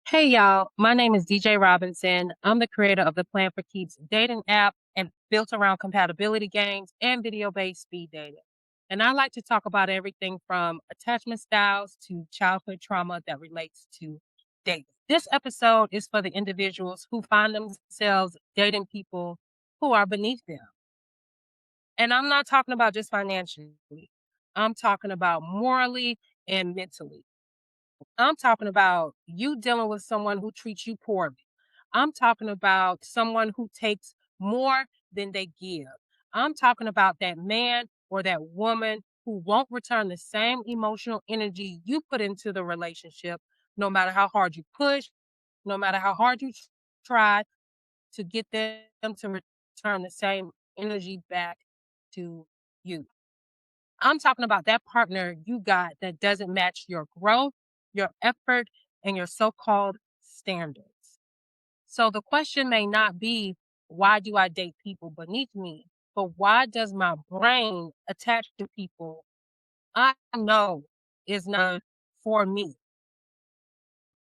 Hey y'all, my name is DJ Robinson. I'm the creator of the Plan for Keeps dating app and built around compatibility games and video based speed dating. And I like to talk about everything from attachment styles to childhood trauma that relates to dating. This episode is for the individuals who find themselves dating people who are beneath them. And I'm not talking about just financially, I'm talking about morally and mentally. I'm talking about you dealing with someone who treats you poorly. I'm talking about someone who takes more than they give. I'm talking about that man or that woman who won't return the same emotional energy you put into the relationship, no matter how hard you push, no matter how hard you try to get them to return the same energy back to you. I'm talking about that partner you got that doesn't match your growth, your effort, and your so called standards. So the question may not be, why do I date people beneath me? But why does my brain attach to people I know is not for me?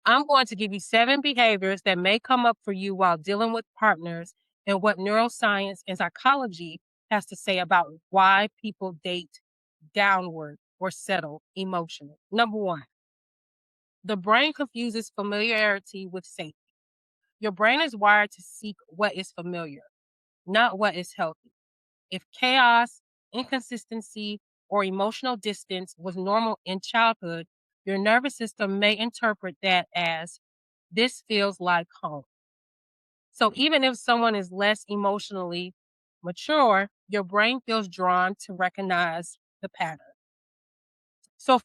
I'm going to give you 7 behaviors that may come up for you while dealing with partners and what neuroscience and psychology has to say about why people date downward or settle emotionally. Number 1, the brain confuses familiarity with safety. Your brain is wired to seek what is familiar, not what is healthy. If chaos, inconsistency, or emotional distance was normal in childhood, your nervous system may interpret that as this feels like home. So even if someone is less emotionally mature, your brain feels drawn to recognize the pattern. So,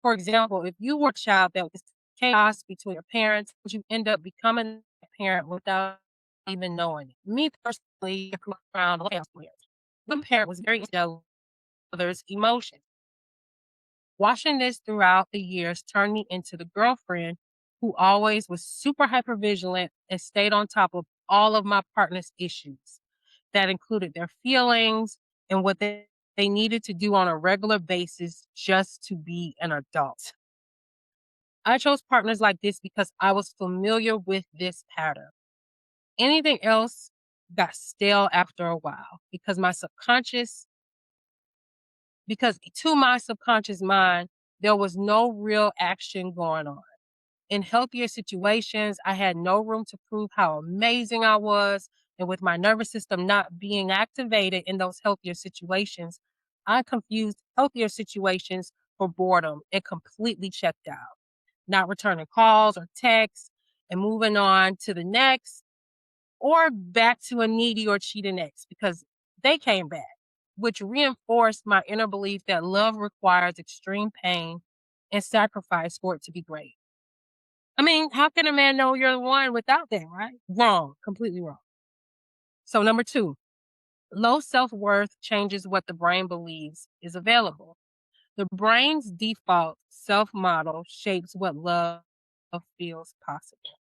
for example, if you were a child that was chaos between your parents, you end up becoming a parent without even knowing it. Me personally, I grew up around chaos players. One parent was very jealous of others' emotions. Watching this throughout the years turned me into the girlfriend who always was super hyper vigilant and stayed on top of all of my partner's issues. That included their feelings and what they needed to do on a regular basis just to be an adult. I chose partners like this because I was familiar with this pattern. Anything else got stale after a while because to my subconscious mind, there was no real action going on. In healthier situations, I had no room to prove how amazing I was. And with my nervous system not being activated in those healthier situations, I confused healthier situations for boredom and completely checked out, not returning calls or texts and moving on to the next or back to a needy or cheating ex because they came back, which reinforced my inner belief that love requires extreme pain and sacrifice for it to be great. I mean, how can a man know you're the one without that, right? Wrong, completely wrong. So, number 2, low self worth changes what the brain believes is available. The brain's default self model shapes what love feels possible.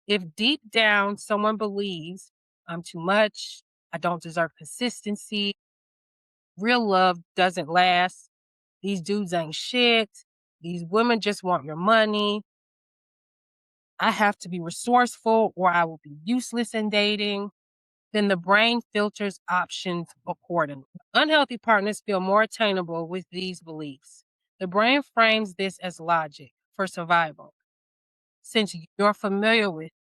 If deep down someone believes I'm too much, I don't deserve consistency, real love doesn't last, these dudes ain't shit, these women just want your money, I have to be resourceful or I will be useless in dating, then the brain filters options accordingly. Unhealthy partners feel more attainable with these beliefs. The brain frames this as logic for survival since you're familiar with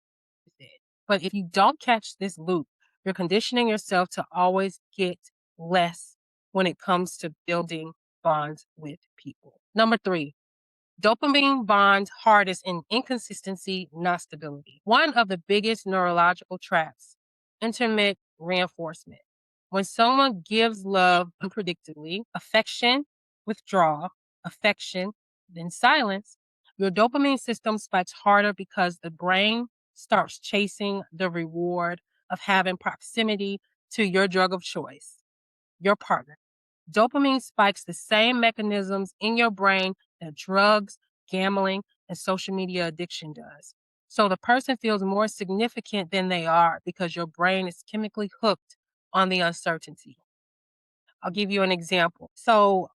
it. But if you don't catch this loop, you're conditioning yourself to always get less when it comes to building bonds with people. Number 3, dopamine bonds hardest in inconsistency, not stability. One of the biggest neurological traps, intermittent reinforcement. When someone gives love unpredictably, affection, withdrawal, affection, then silence, your dopamine system spikes harder because the brain starts chasing the reward of having proximity to your drug of choice, your partner. Dopamine spikes the same mechanisms in your brain that drugs, gambling, and social media addiction does. So the person feels more significant than they are because your brain is chemically hooked on the uncertainty. I'll give you an example. So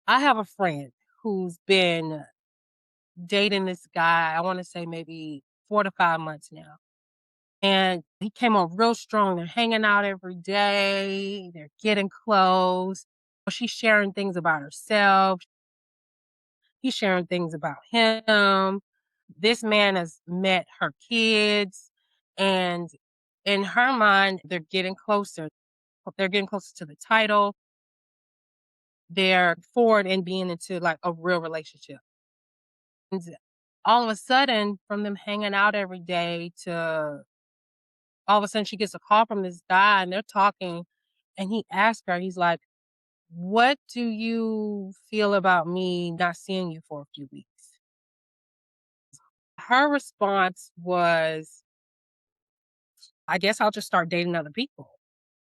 I have a friend who's been dating this guy, I wanna say maybe 4 to 5 months now, and he came on real strong. They're hanging out every day, they're getting close. She's sharing things about herself, he's sharing things about him. This man has met her kids, and in her mind, they're getting closer. They're getting closer to the title. They're forward and being into, like, a real relationship. And all of a sudden, from them hanging out every day to all of a sudden she gets a call from this guy and they're talking, and he asked her, he's like, "What do you feel about me not seeing you for a few weeks?" Her response was, "I guess I'll just start dating other people."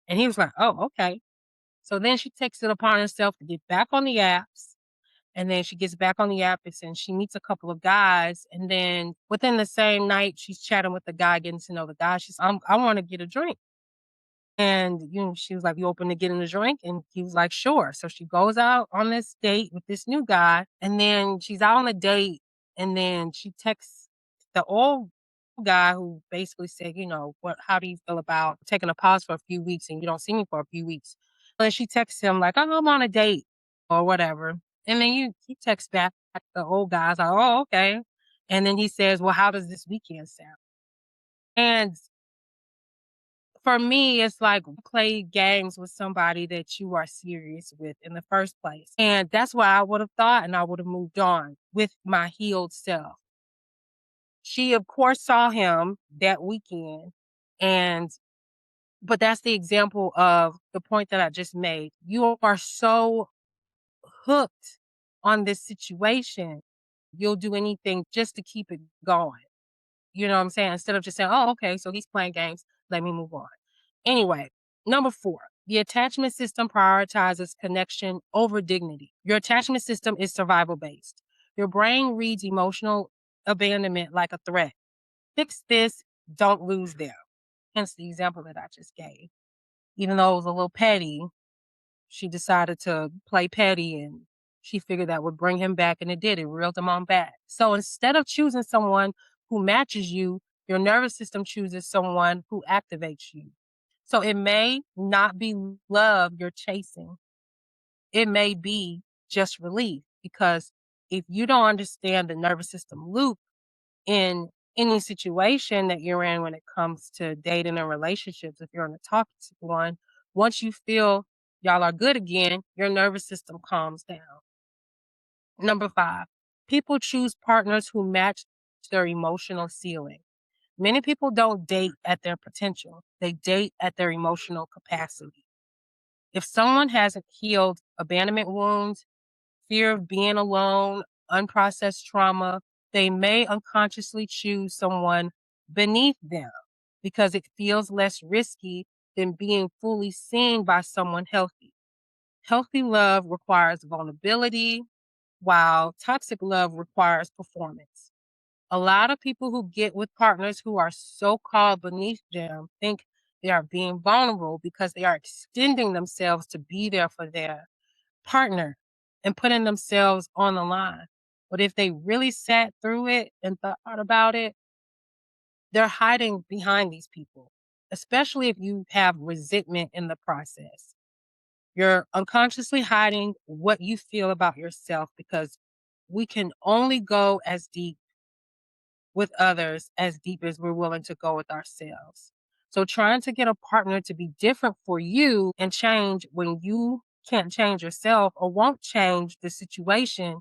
And he was like, "Oh, okay." So then she takes it upon herself to get back on the apps. And then she gets back on the app and she meets a couple of guys. And then within the same night, she's chatting with the guy, getting to know the guy. She's, I want to get a drink. And, she was like, "You open to getting a drink?" And he was like, "Sure." So she goes out on this date with this new guy. And then she's out on a date. And then she texts the old guy who basically said, how do you feel about taking a pause for a few weeks and you don't see me for a few weeks? And she texts him like, "Oh, I'm on a date," or whatever. And then he texts back the old guy's like, "Oh, okay." And then he says, "Well, how does this weekend sound?" And for me, it's like play games with somebody that you are serious with in the first place. And that's what I would have thought, and I would have moved on with my healed self. She, of course, saw him that weekend. And but that's the example of the point that I just made. You are so hooked on this situation, you'll do anything just to keep it going. You know what I'm saying? Instead of just saying, "Oh, okay, so he's playing games. Let me move on." Anyway, number 4, the attachment system prioritizes connection over dignity. Your attachment system is survival based. Your brain reads emotional abandonment like a threat. Fix this, don't lose them. Hence the example that I just gave. Even though it was a little petty, she decided to play petty and she figured that would bring him back, and it did. It reeled him on back. So instead of choosing someone who matches you, your nervous system chooses someone who activates you. So it may not be love you're chasing. It may be just relief, because if you don't understand the nervous system loop in any situation that you're in when it comes to dating and relationships, if you're in a toxic one, once you feel y'all are good again, your nervous system calms down. Number 5, people choose partners who match their emotional ceiling. Many people don't date at their potential, they date at their emotional capacity. If someone hasn't healed abandonment wounds, fear of being alone, unprocessed trauma, they may unconsciously choose someone beneath them because it feels less risky than being fully seen by someone healthy. Healthy love requires vulnerability, while toxic love requires performance. A lot of people who get with partners who are so called beneath them think they are being vulnerable because they are extending themselves to be there for their partner and putting themselves on the line. But if they really sat through it and thought about it, they're hiding behind these people, especially if you have resentment in the process. You're unconsciously hiding what you feel about yourself, because we can only go as deep with others as deep as we're willing to go with ourselves. So trying to get a partner to be different for you and change when you can't change yourself or won't change the situation,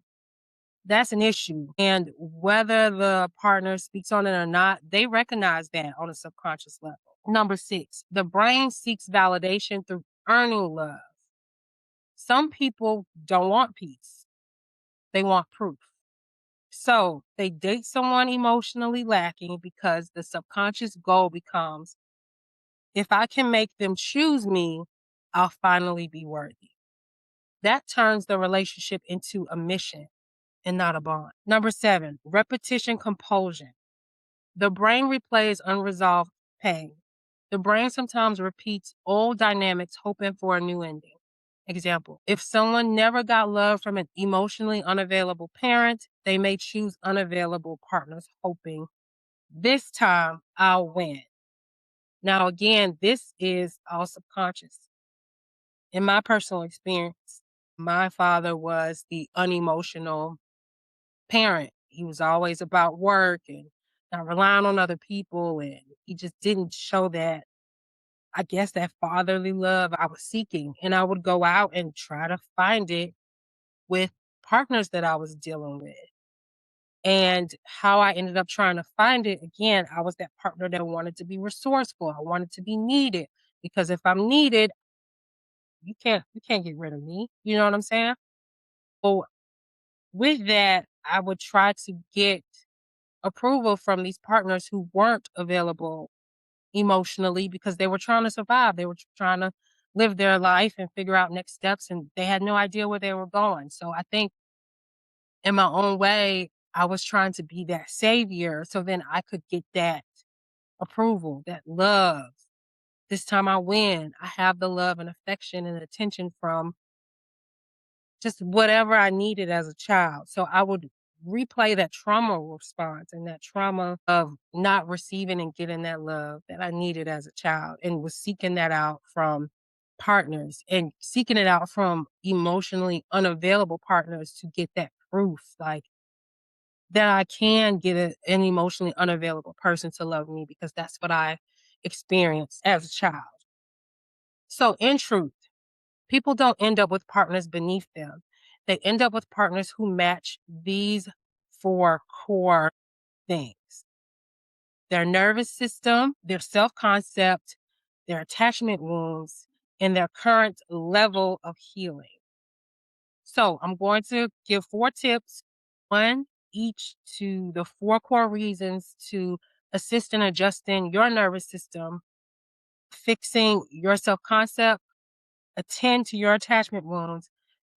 that's an issue. And whether the partner speaks on it or not, they recognize that on a subconscious level. Number 6, the brain seeks validation through earning love. Some people don't want peace, they want proof. So they date someone emotionally lacking because the subconscious goal becomes, if I can make them choose me, I'll finally be worthy. That turns the relationship into a mission and not a bond. Number 7, repetition compulsion. The brain replays unresolved pain. The brain sometimes repeats old dynamics hoping for a new ending. Example, if someone never got love from an emotionally unavailable parent, they may choose unavailable partners, hoping this time I'll win. Now, again, this is all subconscious. In my personal experience, my father was the unemotional parent. He was always about work and not relying on other people. And he just didn't show that, I guess, that fatherly love I was seeking. And I would go out and try to find it with partners that I was dealing with. And how I ended up trying to find it, again, I was that partner that wanted to be resourceful. I wanted to be needed because if I'm needed, you can't get rid of me. You know what I'm saying? So with that, I would try to get approval from these partners who weren't available emotionally because they were trying to survive. They were trying to live their life and figure out next steps, and they had no idea where they were going. So I think in my own way, I was trying to be that savior so then I could get that approval, that love. This time I win. I have the love and affection and attention from just whatever I needed as a child. So I would replay that trauma response and that trauma of not receiving and getting that love that I needed as a child and was seeking that out from partners and seeking it out from emotionally unavailable partners to get that proof like that I can get an emotionally unavailable person to love me because that's what I experienced as a child. So in truth, people don't end up with partners beneath them. They end up with partners who match these four core things: their nervous system, their self concept, their attachment wounds, and their current level of healing. So I'm going to give 4 tips, one each to the 4 core reasons to assist in adjusting your nervous system, fixing your self concept, attend to your attachment wounds,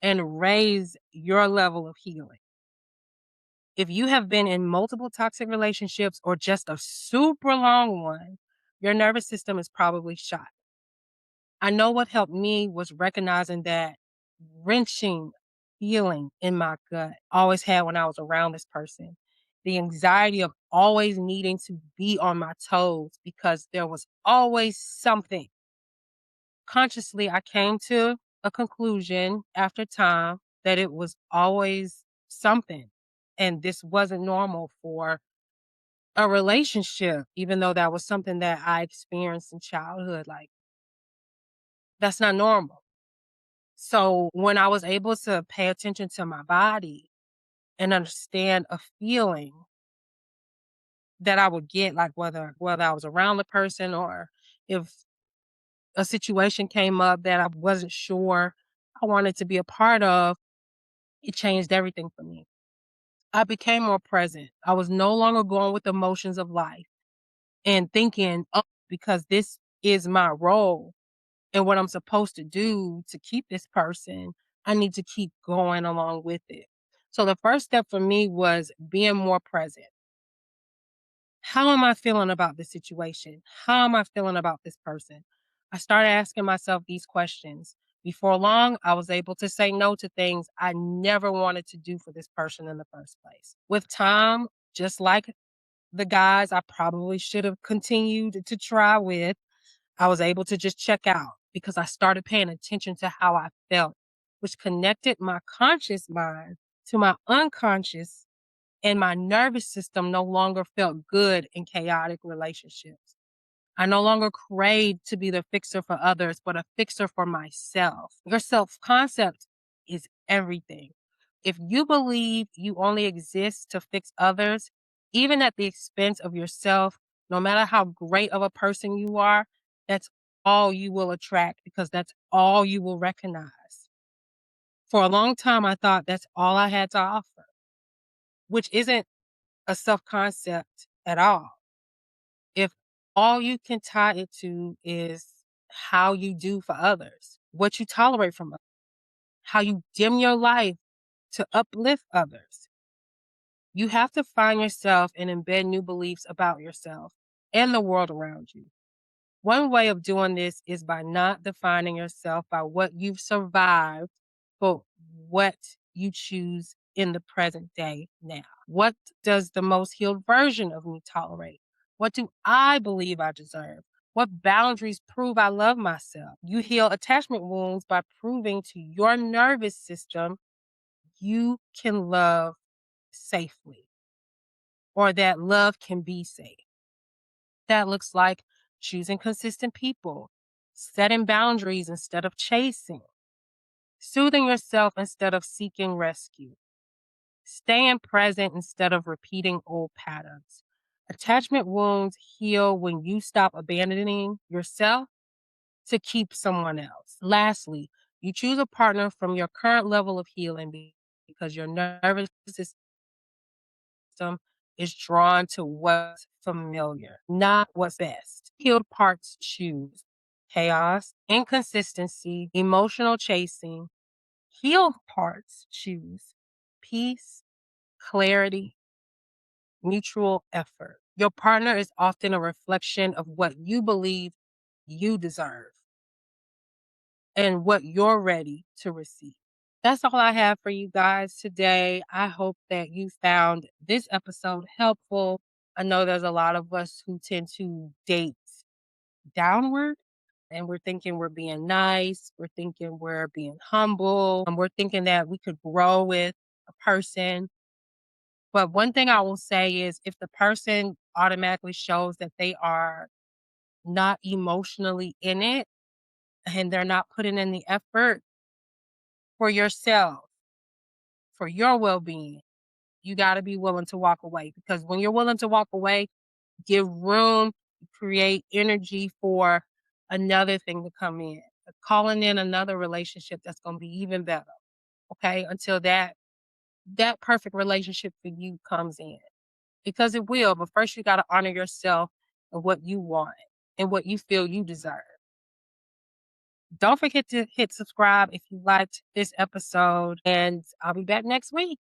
and raise your level of healing. If you have been in multiple toxic relationships or just a super long one, your nervous system is probably shot. I know what helped me was recognizing that wrenching feeling in my gut I always had when I was around this person. The anxiety of always needing to be on my toes because there was always something. Consciously, I came to a conclusion after time that it was always something. And this wasn't normal for a relationship, even though that was something that I experienced in childhood. Like, that's not normal. So when I was able to pay attention to my body and understand a feeling that I would get, like whether I was around the person or if a situation came up that I wasn't sure I wanted to be a part of, it changed everything for me. I became more present. I was no longer going with the emotions of life and thinking, oh, because this is my role and what I'm supposed to do to keep this person, I need to keep going along with it. So the first step for me was being more present. How am I feeling about this situation? How am I feeling about this person? I started asking myself these questions. Before long, I was able to say no to things I never wanted to do for this person in the first place. With time, just like the guys I probably should have continued to try with, I was able to just check out because I started paying attention to how I felt, which connected my conscious mind to my unconscious, and my nervous system no longer felt good in chaotic relationships. I no longer craved to be the fixer for others, but a fixer for myself. Your self concept is everything. If you believe you only exist to fix others, even at the expense of yourself, no matter how great of a person you are, that's all you will attract because that's all you will recognize. For a long time, I thought that's all I had to offer, which isn't a self concept at all. If all you can tie it to is how you do for others, what you tolerate from others, how you dim your life to uplift others, you have to find yourself and embed new beliefs about yourself and the world around you. One way of doing this is by not defining yourself by what you've survived, but what you choose in the present day now. What does the most healed version of me tolerate? What do I believe I deserve? What boundaries prove I love myself? You heal attachment wounds by proving to your nervous system you can love safely or that love can be safe. That looks like choosing consistent people, setting boundaries instead of chasing, soothing yourself instead of seeking rescue, staying present instead of repeating old patterns. Attachment wounds heal when you stop abandoning yourself to keep someone else. Lastly, you choose a partner from your current level of healing because your nervous system is drawn to what's familiar, not what's best. Healed parts choose chaos, inconsistency, emotional chasing. Healed parts choose peace, clarity, mutual effort. Your partner is often a reflection of what you believe you deserve and what you're ready to receive. That's all I have for you guys today. I hope that you found this episode helpful. I know there's a lot of us who tend to date downward and we're thinking we're being nice. We're thinking we're being humble. And we're thinking that we could grow with a person. But one thing I will say is if the person automatically shows that they are not emotionally in it and they're not putting in the effort for yourself, for your well being, you got to be willing to walk away because when you're willing to walk away, give room, create energy for another thing to come in, calling in another relationship that's going to be even better. Okay. Until that perfect relationship for you comes in because it will. But first, you got to honor yourself and what you want and what you feel you deserve. Don't forget to hit subscribe if you liked this episode, and I'll be back next week.